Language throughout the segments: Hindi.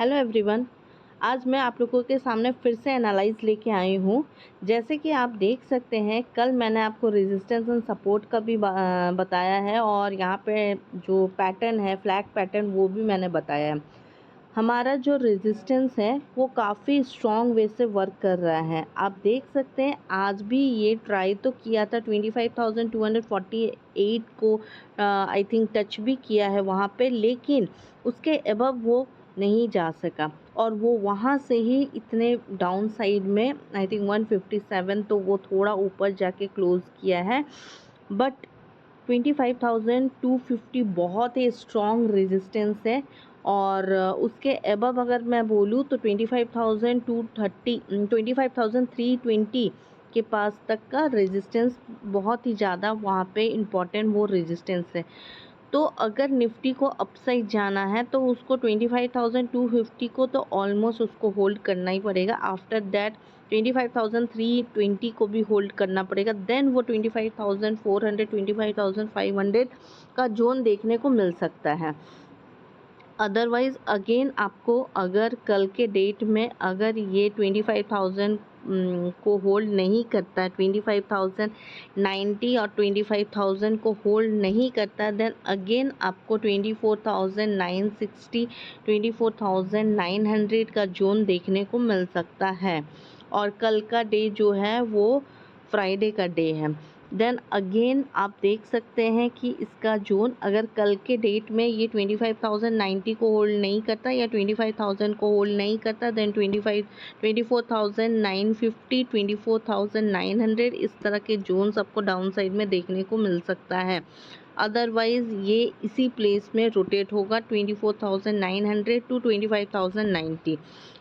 Hello everyone. आज मैं आप लोगों के सामने फिर से एनालाइज लेके आई हूँ। जैसे कि आप देख सकते हैं, कल मैंने आपको रेजिस्टेंस एंड सपोर्ट का भी बताया है और यहाँ पे जो पैटर्न है, फ्लैग पैटर्न, वो भी मैंने बताया है। हमारा जो रेजिस्टेंस है वो काफ़ी स्ट्रॉन्ग वे से वर्क कर रहा है। आप देख सकते हैं आज भी ये ट्राई तो किया था 25,248 को, आई थिंक टच भी किया है वहाँ पे, लेकिन उसके अबव वो नहीं जा सका और वो वहाँ से ही इतने डाउन साइड में आई थिंक 157, तो वो थोड़ा ऊपर जाके क्लोज़ किया है। बट 25,250 बहुत ही स्ट्रॉन्ग रेजिस्टेंस है और उसके अबव अगर मैं बोलूँ तो 25,230 25,320 के पास तक का रेजिस्टेंस बहुत ही ज़्यादा वहाँ पे इम्पॉर्टेंट वो रेजिस्टेंस है। तो अगर निफ्टी को अपसाइड जाना है तो उसको 25,250 को तो ऑलमोस्ट उसको होल्ड करना ही पड़ेगा। आफ्टर दैट 25,320 को भी होल्ड करना पड़ेगा। देन वो 25,400 25,500 का जोन देखने को मिल सकता है। अदरवाइज़ अगेन आपको अगर कल के डेट में अगर ये 25,000 को होल्ड नहीं करता है, 25,090 और 25,000 को होल्ड नहीं करता, देन अगेन आपको 24,960 24,900 का जोन देखने को मिल सकता है। और कल का डे जो है वो फ्राइडे का डे है। देन अगेन आप देख सकते हैं कि इसका जोन अगर कल के डेट में ये 25,090 को होल्ड नहीं करता या 25,000 को होल्ड नहीं करता, देन 24,950 24,900 इस तरह के जोन्स आपको डाउन साइड में देखने को मिल सकता है। अदरवाइज़ ये इसी प्लेस में रोटेट होगा 24,900 टू 25,090,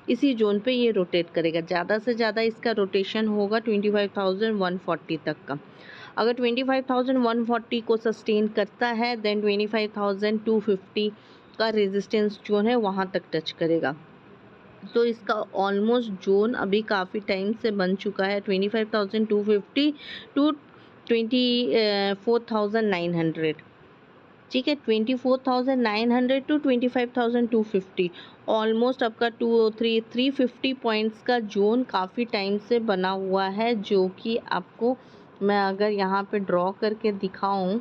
इसी जोन पे ये रोटेट करेगा। ज़्यादा से ज़्यादा इसका रोटेशन होगा 25,140 तक का। अगर 25,140 को सस्टेन करता है देन 25,250 का रेजिस्टेंस जोन है वहाँ तक टच करेगा। तो इसका ऑलमोस्ट जोन अभी काफ़ी टाइम से बन चुका है 25,250 टू 24,900। ठीक है, 24,900 टू 25,250 ऑलमोस्ट आपका 350 पॉइंट्स का जोन काफ़ी टाइम से बना हुआ है, जो कि आपको मैं अगर यहाँ पे ड्रॉ करके दिखाऊं,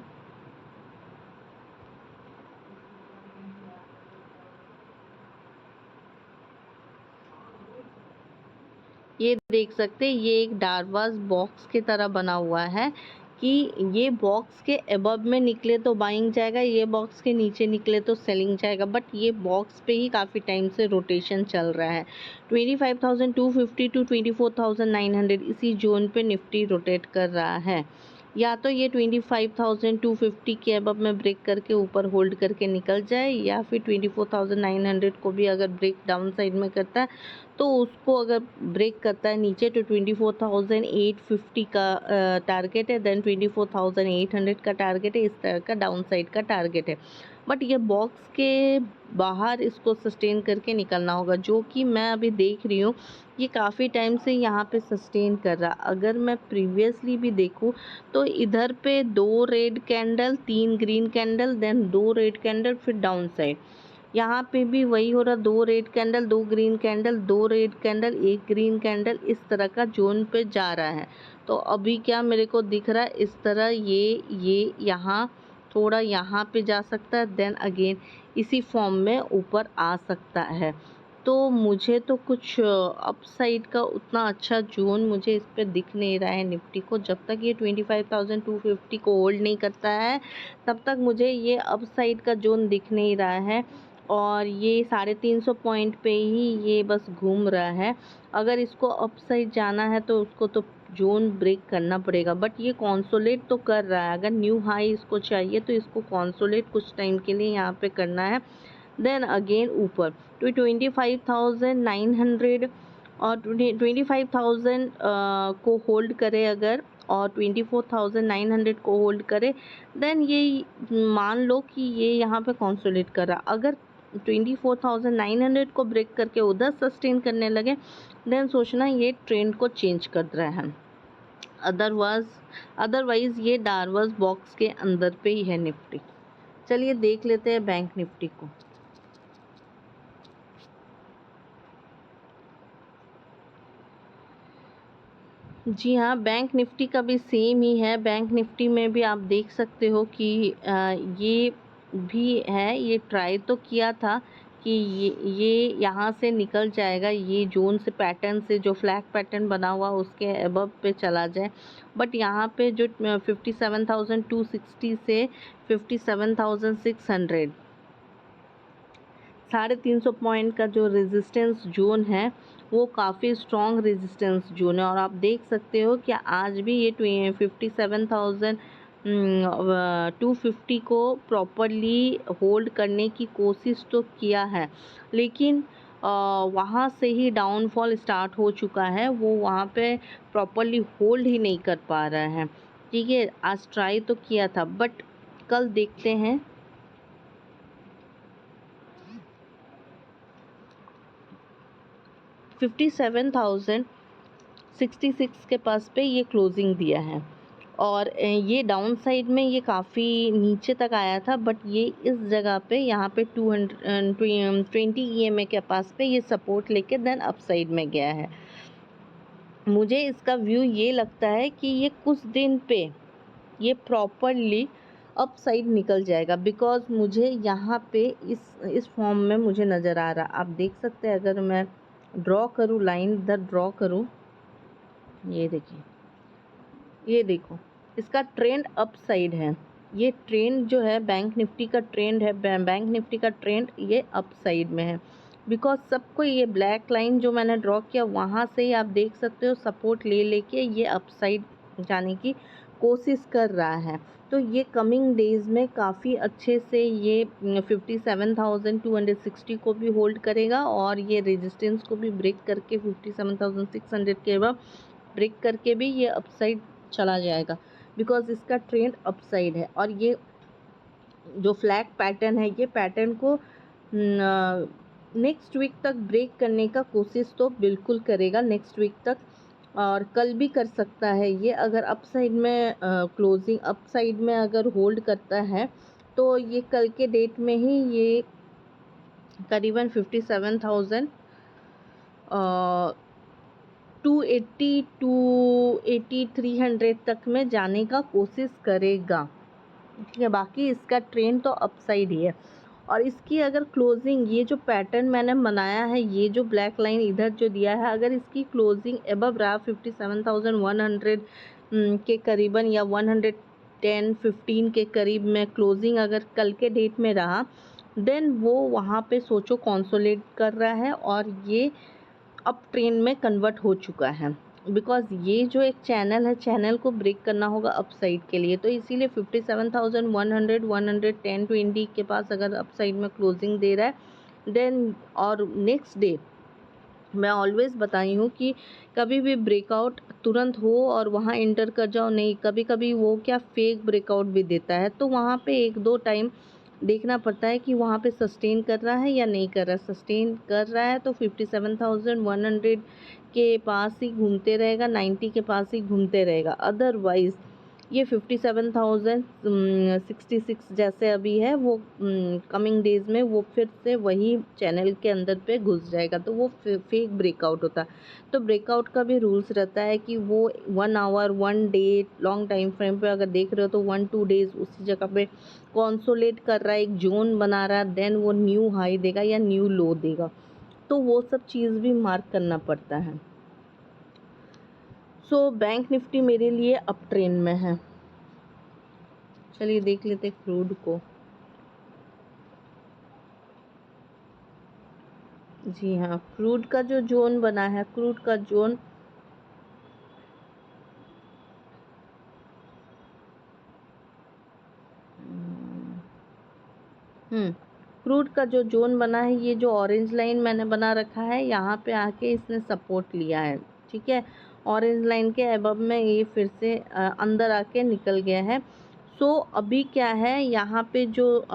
ये देख सकते हैं, ये एक डारवाज बॉक्स की तरह बना हुआ है कि ये बॉक्स के अबव में निकले तो बाइंग जाएगा, ये बॉक्स के नीचे निकले तो सेलिंग जाएगा। बट ये बॉक्स पे ही काफ़ी टाइम से रोटेशन चल रहा है। 25,250 टू 24,900 इसी जोन पे निफ्टी रोटेट कर रहा है। या तो ये 25,250 के अबव में ब्रेक करके ऊपर होल्ड करके निकल जाए, या फिर 24,900 को भी अगर ब्रेक डाउन साइड में करता है तो उसको अगर ब्रेक करता है नीचे तो 24,850 का टारगेट है, देन 24,800 का टारगेट है। इस तरह का डाउन साइड का टारगेट है। बट ये बॉक्स के बाहर इसको सस्टेन करके निकलना होगा, जो कि मैं अभी देख रही हूँ ये काफ़ी टाइम से यहाँ पे सस्टेन कर रहा। अगर मैं प्रीवियसली भी देखूँ तो इधर पे 2 red candle, 3 green candle, then 2 red candle, फिर डाउन साइड। यहाँ पे भी वही हो रहा, 2 red candle, 2 green candle, 2 red candle, 1 green candle, इस तरह का जोन पे जा रहा है। तो अभी क्या मेरे को दिख रहा है, इस तरह ये यहाँ थोड़ा यहाँ पे जा सकता है, देन अगेन इसी फॉर्म में ऊपर आ सकता है। तो मुझे तो कुछ अपसाइड का उतना अच्छा जोन मुझे इस पे दिख नहीं रहा है निफ्टी को। जब तक ये 25,250 को होल्ड नहीं करता है तब तक मुझे ये अपसाइड का जोन दिख नहीं रहा है और ये 350 पॉइंट पे ही ये बस घूम रहा है। अगर इसको अपसाइड जाना है तो उसको तो जोन ब्रेक करना पड़ेगा। बट ये कॉन्सोलेट तो कर रहा है। अगर न्यू हाई इसको चाहिए तो इसको कॉन्सोलेट कुछ टाइम के लिए यहाँ पे करना है, देन अगेन ऊपर तो 25,900 और 25,000 को होल्ड करे अगर, और 24,900 को होल्ड करे, देन ये मान लो कि ये यहाँ पे कॉन्सोलेट कर रहा। अगर 24,900 को ब्रेक करके उधर सस्टेन करने लगे देन सोचना ये ट्रेंड को चेंज कर रहा है। अदरवाइज ये डार्वर्स बॉक्स के अंदर पे ही है निफ्टी। चलिए देख लेते हैं बैंक निफ्टी को। जी हाँ, बैंक निफ्टी का भी सेम ही है। बैंक निफ्टी में भी आप देख सकते हो कि ये भी है, ये ट्राई तो किया था कि ये यहाँ से निकल जाएगा, ये जोन से, पैटर्न से, जो फ्लैग पैटर्न बना हुआ उसके अबव पे चला जाए, बट यहाँ पे जो 57,260 से 57,600, 350 पॉइंट का जो रेजिस्टेंस जोन है वो काफ़ी स्ट्रॉन्ग रेजिस्टेंस जोन है। और आप देख सकते हो कि आज भी ये 57,250 को प्रॉपरली होल्ड करने की कोशिश तो किया है, लेकिन वहाँ से ही डाउनफॉल स्टार्ट हो चुका है। वो वहाँ पे प्रॉपरली होल्ड ही नहीं कर पा रहा है। ठीक है, आज ट्राई तो किया था, बट कल देखते हैं। 57,066 के पास पे ये क्लोजिंग दिया है, और ये डाउन साइड में ये काफ़ी नीचे तक आया था, बट ये इस जगह पे यहाँ पे 220 EMA के पास पे ये सपोर्ट लेके देन अप साइड में गया है। मुझे इसका व्यू ये लगता है कि ये कुछ दिन पे ये प्रॉपरली अप साइड निकल जाएगा, बिकॉज मुझे यहाँ पे इस फॉर्म में मुझे नज़र आ रहा। आप देख सकते हैं, अगर मैं ड्रॉ करूँ, लाइन इधर ड्रॉ करूँ, ये देखिए, ये देखो, इसका ट्रेंड अप साइड है। ये ट्रेंड जो है बैंक निफ्टी का ट्रेंड है, बैंक निफ्टी का ट्रेंड ये अप साइड में है, बिकॉज सबको ये ब्लैक लाइन जो मैंने ड्रॉ किया वहाँ से ही आप देख सकते हो सपोर्ट ले लेके ये अप साइड जाने की कोशिश कर रहा है। तो ये कमिंग डेज में काफ़ी अच्छे से ये 57,260 को भी होल्ड करेगा, और ये रेजिस्टेंस को भी ब्रेक करके 57,600 के बाद ब्रेक करके भी ये अपसाइड चला जाएगा, बिकॉज इसका ट्रेंड अपसाइड है। और ये जो फ्लैग पैटर्न है, ये पैटर्न को नेक्स्ट वीक तक ब्रेक करने का कोशिश तो बिल्कुल करेगा, नेक्स्ट वीक तक, और कल भी कर सकता है ये। अगर अपसाइड में क्लोजिंग अपसाइड में अगर होल्ड करता है तो ये कल के डेट में ही ये करीबन 57,000 280 300 तक में जाने का कोशिश करेगा। ठीक है, बाकी इसका ट्रेंड तो अपसाइड ही है। और इसकी अगर क्लोजिंग, ये जो पैटर्न मैंने बनाया है, ये जो ब्लैक लाइन इधर जो दिया है, अगर इसकी क्लोजिंग एबव रहा 57,100 के करीबन, या 110-15 के करीब में क्लोजिंग अगर कल के डेट में रहा, देन वो वहाँ पे सोचो कंसोलिडेट कर रहा है और ये अप ट्रेंड में कन्वर्ट हो चुका है। बिकॉज ये जो एक चैनल है, चैनल को ब्रेक करना होगा अपसाइड के लिए, तो इसीलिए 57,100 110-20 के पास अगर अपसाइड में क्लोजिंग दे रहा है, देन और नेक्स्ट डे मैं ऑलवेज बताई हूँ कि कभी भी ब्रेकआउट तुरंत हो और वहाँ इंटर कर जाओ नहीं, कभी कभी वो क्या फेक ब्रेकआउट भी देता है, तो वहाँ पे 1-2 टाइम देखना पड़ता है कि वहाँ पे सस्टेन कर रहा है या नहीं कर रहा। सस्टेन कर रहा है तो 57,100 के पास ही घूमते रहेगा, 90 के पास ही घूमते रहेगा। अदरवाइज़ ये 57,066 जैसे अभी है, वो कमिंग डेज में वो फिर से वही चैनल के अंदर पे घुस जाएगा, तो वो फेक ब्रेकआउट होता है। तो ब्रेकआउट का भी रूल्स रहता है कि वो 1 hour 1 day long time frame पे अगर देख रहे हो तो 1-2 डेज उसी जगह पे कॉन्सोलेट कर रहा है, एक जोन बना रहा है, देन वो न्यू हाई देगा या न्यू लो देगा, तो वो सब चीज़ भी मार्क करना पड़ता है। सो बैंक निफ्टी मेरे लिए अप ट्रेंड में है। चलिए देख लेते क्रूड को। जी हाँ, क्रूड का जो जोन बना है, क्रूड का जोन क्रूड का जो जोन बना है, ये जो ऑरेंज लाइन मैंने बना रखा है, यहाँ पे आके इसने सपोर्ट लिया है। ठीक है, ऑरेंज लाइन के अबव में ये फिर से अंदर आके निकल गया है। सो अभी क्या है, यहाँ पे जो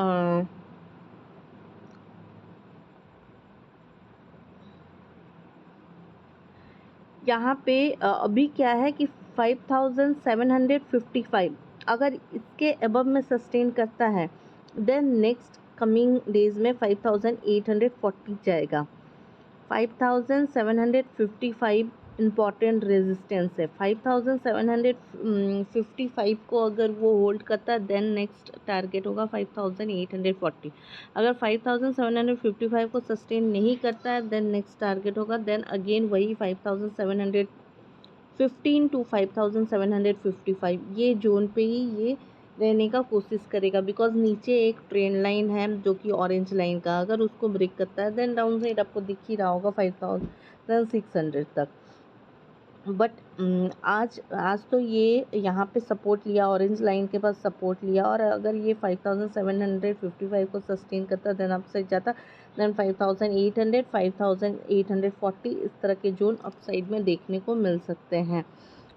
यहाँ पे अभी क्या है कि 5,755 अगर इसके अबव में सस्टेन करता है, देन नेक्स्ट कमिंग डेज में 5,840 जाएगा। 5,755 इम्पॉर्टेंट रेजिस्टेंस है। 5755 को अगर वो होल्ड करता है देन नेक्स्ट टारगेट होगा 5840। अगर 5755 को सस्टेन नहीं करता है देन नेक्स्ट टारगेट होगा, देन अगेन वही 5715 टू 5755, ये जोन पे ही ये रहने का कोशिश करेगा, बिकॉज नीचे एक ट्रेंड लाइन है जो कि ऑरेंज लाइन का, अगर उसको ब्रेक करता है देन डाउन साइड आपको दिख ही रहा होगा 5600 तक। बट आज आज तो ये यहाँ पे सपोर्ट लिया, ऑरेंज लाइन के पास सपोर्ट लिया, और अगर ये 5755 को सस्टेन करता देन अपसाइड जाता, देन 5800 5840 इस तरह के जोन अपसाइड में देखने को मिल सकते हैं।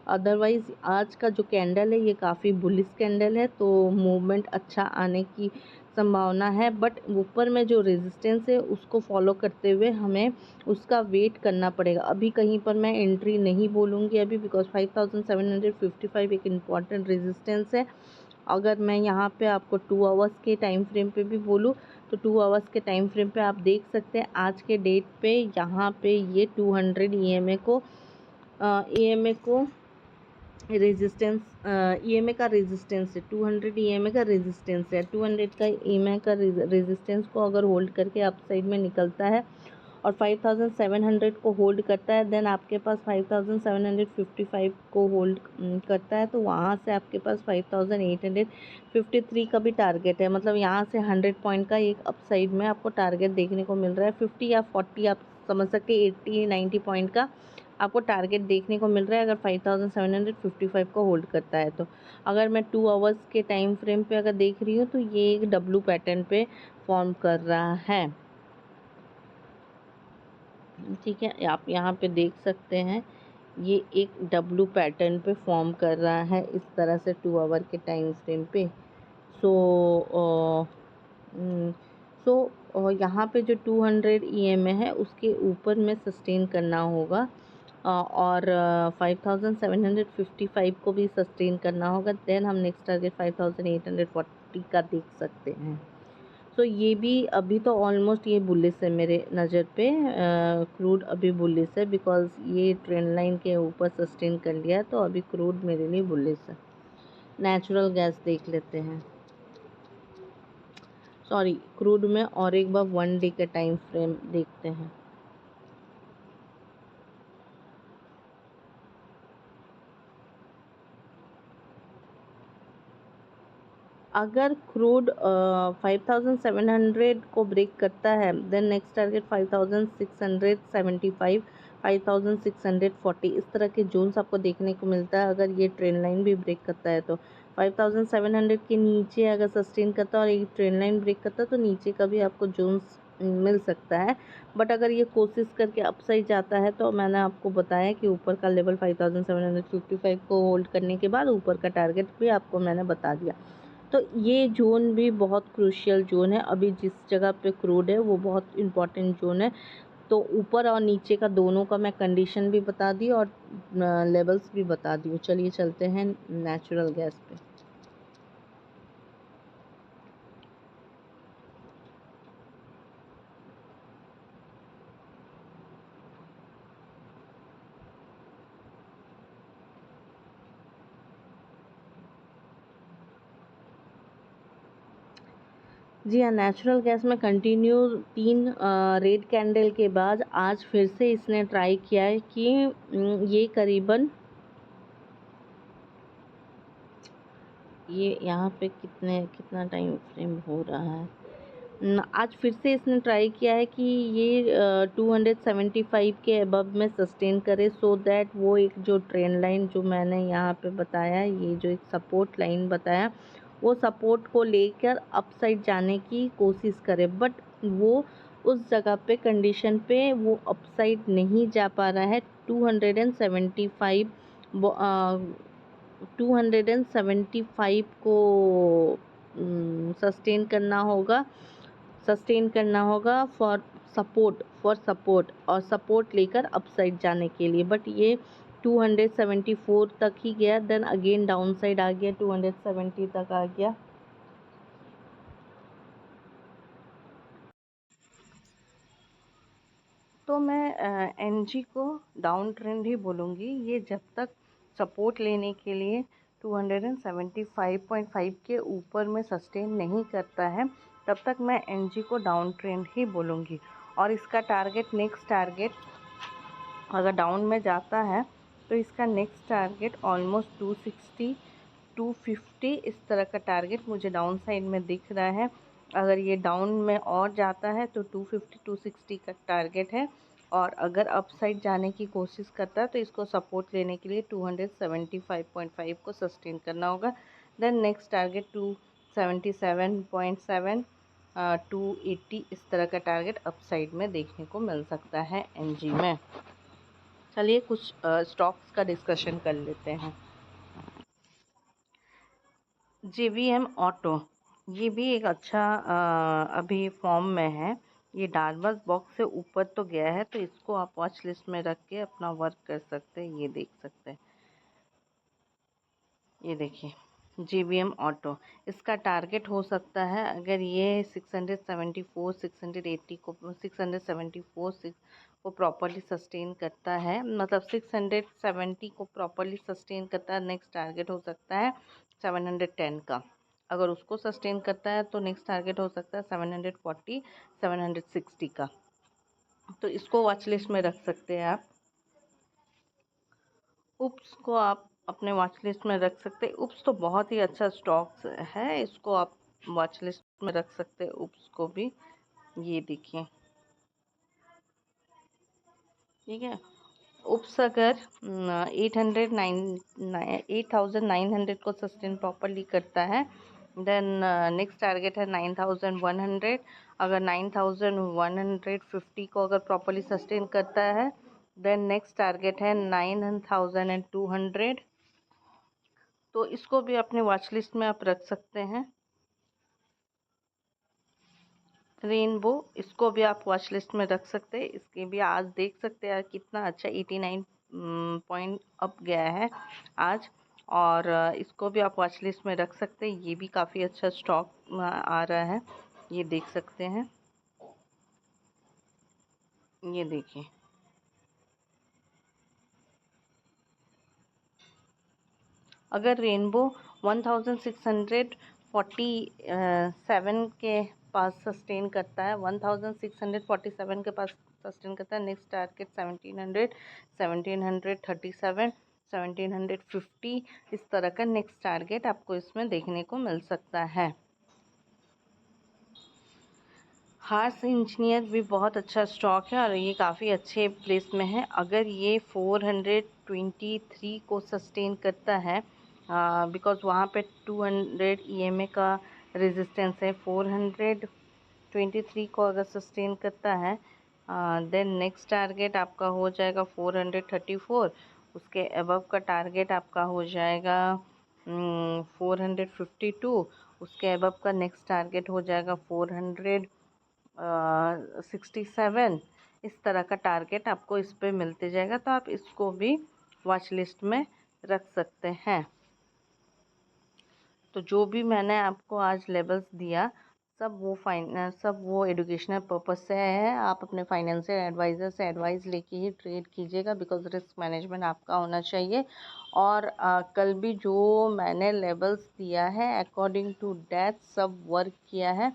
अदरवाइज़ आज का जो कैंडल है ये काफ़ी बुलिश कैंडल है, तो मूवमेंट अच्छा आने की संभावना है, बट ऊपर में जो रेजिस्टेंस है उसको फॉलो करते हुए हमें उसका वेट करना पड़ेगा। अभी कहीं पर मैं एंट्री नहीं बोलूँगी अभी, बिकॉज 5755 एक इम्पॉर्टेंट रेजिस्टेंस है। अगर मैं यहाँ पे आपको 2 आवर्स के टाइम फ्रेम पे भी बोलूँ तो 2 आवर्स के टाइम फ्रेम पे आप देख सकते हैं आज के डेट पे यहाँ पे ये 200 EMA को रेजिस्टेंस, EMA का रेजिस्टेंस है 200, EMA का रेजिस्टेंस है 200 का EMA का रेजिस्टेंस को अगर होल्ड करके अप साइड में निकलता है और 5700 को होल्ड करता है, देन आपके पास 5755 को होल्ड करता है, तो वहाँ से आपके पास 5853 का भी टारगेट है। मतलब यहाँ से 100 पॉइंट का एक अपसाइड में आपको टारगेट देखने को मिल रहा है। 50 या 40 आप समझ सकते हैं, 80-90 पॉइंट का आपको टारगेट देखने को मिल रहा है अगर 5755 को होल्ड करता है तो। अगर मैं 2 आवर्स के टाइम फ्रेम पे अगर देख रही हूँ तो ये एक डब्लू पैटर्न पे फॉर्म कर रहा है, ठीक है। आप यहाँ पे देख सकते हैं ये एक डब्लू पैटर्न पे फॉर्म कर रहा है इस तरह से 2 आवर के टाइम फ्रेम पे। सो यहाँ पे जो 200 EMA है उसके ऊपर में सस्टेन करना होगा, और 5755 को भी सस्टेन करना होगा, देन हम नेक्स्ट टारगेट 5840 का देख सकते हैं। तो ये भी अभी तो ऑलमोस्ट ये बुलिश है मेरे नज़र पे, क्रूड अभी बुलिश है बिकॉज ये ट्रेंड लाइन के ऊपर सस्टेन कर लिया है, तो अभी क्रूड मेरे लिए बुलिश है। नेचुरल गैस देख लेते हैं, सॉरी क्रूड में, और एक बार 1 डे का टाइम फ्रेम देखते हैं। अगर क्रूड 5700 को ब्रेक करता है देन नेक्स्ट टारगेट 5675 5640 इस तरह के जोन्स आपको देखने को मिलता है। अगर ये ट्रेंड लाइन भी ब्रेक करता है तो 5700 के नीचे अगर सस्टेन करता है और एक ट्रेंड लाइन ब्रेक करता है तो नीचे का भी आपको जोन्स मिल सकता है। बट अगर ये कोशिश करके अपसाइड जाता है तो मैंने आपको बताया कि ऊपर का लेवल 5755 को होल्ड करने के बाद ऊपर का टारगेट भी आपको मैंने बता दिया। तो ये जोन भी बहुत क्रूशियल जोन है, अभी जिस जगह पे क्रूड है वो बहुत इम्पॉर्टेंट जोन है। तो ऊपर और नीचे का दोनों का मैं कंडीशन भी बता दी और लेवल्स भी बता दी हूँ। चलिए चलते हैं नेचुरल गैस पे। जी हाँ, नेचुरल गैस में कंटिन्यू 3 रेड कैंडल के बाद आज फिर से इसने ट्राई किया है कि ये करीबन ये यहाँ पे कितना टाइम फ्रेम हो रहा है। आज फिर से इसने ट्राई किया है कि ये 275 के अबव में सस्टेन करे, सो दैट वो एक जो ट्रेंड लाइन जो मैंने यहाँ पे बताया, ये जो एक सपोर्ट लाइन बताया, वो सपोर्ट को लेकर अपसाइड जाने की कोशिश करे। बट वो उस जगह पे कंडीशन पे वो अपसाइड नहीं जा पा रहा है। 275 275 को सस्टेन करना होगा, फॉर सपोर्ट और सपोर्ट लेकर अपसाइड जाने के लिए। बट ये 274 तक ही गया, देन अगेन डाउन साइड आ गया, 270 तक आ गया। तो मैं एनजी को डाउन ट्रेंड ही बोलूँगी। ये जब तक सपोर्ट लेने के लिए 275.5 के ऊपर में सस्टेन नहीं करता है, तब तक मैं एनजी को डाउन ट्रेंड ही बोलूँगी। और इसका टारगेट, नेक्स्ट टारगेट अगर डाउन में जाता है तो इसका नेक्स्ट टारगेट ऑलमोस्ट 260 250 इस तरह का टारगेट मुझे डाउन साइड में दिख रहा है। अगर ये डाउन में और जाता है तो 250 260 का टारगेट है। और अगर अप साइड जाने की कोशिश करता है तो इसको सपोर्ट लेने के लिए 275.5 को सस्टेन करना होगा। देन नेक्स्ट टारगेट 277.7 280 इस तरह का टारगेट अप साइड में देखने को मिल सकता है एनजी में। चलिए कुछ स्टॉक्स का डिस्कशन कर लेते हैं। JVM ऑटो, ये भी एक अच्छा अभी फॉर्म में है। ये डार्बस बॉक्स से ऊपर तो गया है, तो इसको आप वॉच लिस्ट में रख के अपना वर्क कर सकते हैं। ये देख सकते हैं, ये देखिए JVM ऑटो, इसका टारगेट हो सकता है अगर ये 674 680 को 674 को प्रॉपरली सस्टेन करता है, मतलब 670 को प्रॉपरली सस्टेन करता है, नेक्स्ट टारगेट हो सकता है 710 का। अगर उसको सस्टेन करता है तो नेक्स्ट टारगेट हो सकता है 740 760 का। तो इसको वॉच लिस्ट में रख सकते हैं आप। उप्स को आप अपने वॉच लिस्ट में रख सकते हैं। उप्स तो बहुत ही अच्छा स्टॉक्स है, इसको आप वॉच लिस्ट में रख सकते हैं उप्स को भी। ये देखिए, ठीक है। उप्स अगर 8,900 को सस्टेन प्रॉपरली करता है, देन नेक्स्ट टारगेट है 9,100। अगर 9,150 को अगर प्रॉपरली सस्टेन करता है, देन नेक्स्ट टारगेट है 9,200। तो इसको भी अपने वॉच लिस्ट में आप रख सकते हैं। रेनबो, इसको भी आप वॉच लिस्ट में रख सकते हैं। इसके भी आज देख सकते हैं कितना अच्छा 89 पॉइंट अप गया है आज। और इसको भी आप वॉच लिस्ट में रख सकते हैं। ये भी काफ़ी अच्छा स्टॉक आ रहा है, ये देख सकते हैं। ये देखिए, अगर रेनबो 1647 के पास सस्टेन करता है, 1647 के पास सस्टेन करता है, नेक्स्ट टारगेट 1700 1737 1750 इस तरह का नेक्स्ट टारगेट आपको इसमें देखने को मिल सकता है। हार्स इंजीनियर भी बहुत अच्छा स्टॉक है और ये काफ़ी अच्छे प्लेस में है। अगर ये 423 को सस्टेन करता है, बिकॉज़ वहाँ पे 200 EMA का रेजिस्टेंस है, 423 को अगर सस्टेन करता है, देन नेक्स्ट टारगेट आपका हो जाएगा 434। उसके अबव का टारगेट आपका हो जाएगा 452। उसके अबव का नेक्स्ट टारगेट हो जाएगा 467। इस तरह का टारगेट आपको इस पे मिलते जाएगा, तो आप इसको भी वॉच लिस्ट में रख सकते हैं। तो जो भी मैंने आपको आज लेवल्स दिया, सब वो एजुकेशनल पर्पस से है। आप अपने फाइनेंशियल एडवाइज़र से एडवाइस लेके ही ट्रेड कीजिएगा, बिकॉज रिस्क मैनेजमेंट आपका होना चाहिए। और कल भी जो मैंने लेवल्स दिया है, अकॉर्डिंग टू दैट सब वर्क किया है।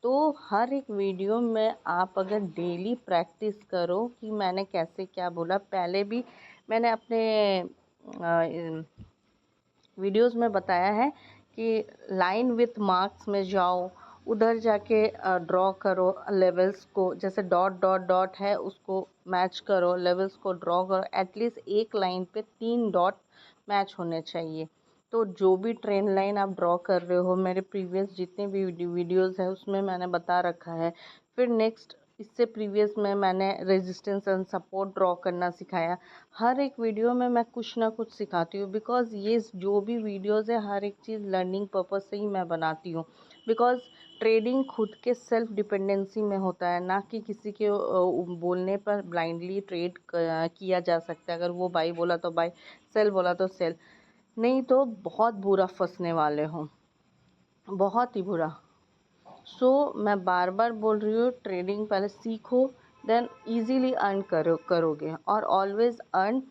तो हर एक वीडियो में आप अगर डेली प्रैक्टिस करो कि मैंने कैसे क्या बोला। पहले भी मैंने अपने वीडियोस में बताया है कि लाइन विथ मार्क्स में जाओ, उधर जाके ड्रॉ करो लेवल्स को। जैसे डॉट डॉट डॉट है, उसको मैच करो, लेवल्स को ड्रॉ करो। एटलीस्ट एक लाइन पे 3 डॉट मैच होने चाहिए। तो जो भी ट्रेंड लाइन आप ड्रॉ कर रहे हो, मेरे प्रीवियस जितने भी वीडियोस है उसमें मैंने बता रखा है। फिर नेक्स्ट, इससे प्रीवियस में मैंने रेजिस्टेंस एंड सपोर्ट ड्रॉ करना सिखाया। हर एक वीडियो में मैं कुछ ना कुछ सिखाती हूँ, बिकॉज़ ये जो भी वीडियोस है हर एक चीज़ लर्निंग पर्पस से ही मैं बनाती हूँ। बिकॉज़ ट्रेडिंग खुद के सेल्फ डिपेंडेंसी में होता है, ना कि किसी के बोलने पर ब्लाइंडली ट्रेड किया जा सकता है। अगर वो बाई बोला तो बाई, सेल बोला तो सेल, नहीं तो बहुत बुरा फंसने वाले हो, बहुत ही बुरा। सो मैं बार बार बोल रही हूँ, ट्रेडिंग पहले सीखो, देन ईजीली अर्न करोगे। और ऑलवेज अर्न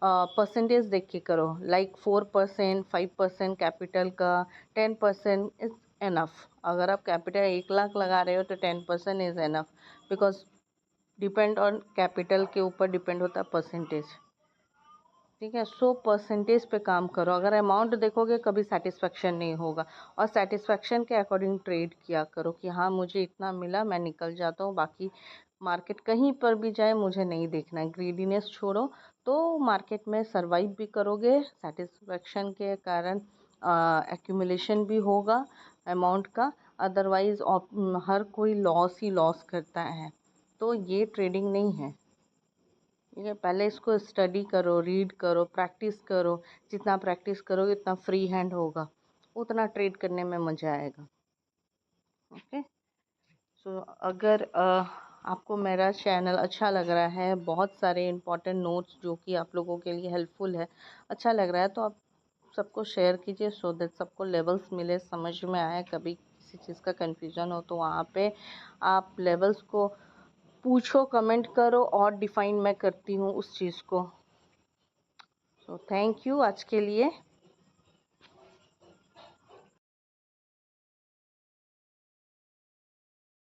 परसेंटेज देख के करो, लाइक 4%, 5% कैपिटल का, 10% इज एनफ। अगर आप कैपिटल 1 लाख लगा रहे हो तो 10% is enough, because depend on capital के ऊपर डिपेंड होता है परसेंटेज। ठीक है, सो परसेंटेज पे काम करो। अगर अमाउंट देखोगे कभी सेटिस्फेक्शन नहीं होगा, और सेटिस्फेक्शन के अकॉर्डिंग ट्रेड किया करो कि हाँ मुझे इतना मिला, मैं निकल जाता हूँ, बाकी मार्केट कहीं पर भी जाए मुझे नहीं देखना है। ग्रीडीनेस छोड़ो, तो मार्केट में सर्वाइव भी करोगे, सेटिस्फेक्शन के कारण एक्यूमुलेशन भी होगा अमाउंट का। अदरवाइज हर कोई लॉस ही लॉस करता है, तो ये ट्रेडिंग नहीं है। ठीक है, पहले इसको स्टडी करो, रीड करो, प्रैक्टिस करो। जितना प्रैक्टिस करोगे उतना फ्री हैंड होगा, उतना ट्रेड करने में मज़ा आएगा। ओके, सो अगर आपको मेरा चैनल अच्छा लग रहा है, बहुत सारे इम्पोर्टेंट नोट्स जो कि आप लोगों के लिए हेल्पफुल है, अच्छा लग रहा है, तो आप सबको शेयर कीजिए, सो दैट सबको लेवल्स मिले, समझ में आए। कभी किसी चीज़ का कन्फ्यूज़न हो तो वहाँ पे आप लेवल्स को पूछो, कमेंट करो, और डिफाइन मैं करती हूँ उस चीज़ को। सो थैंक यू आज के लिए।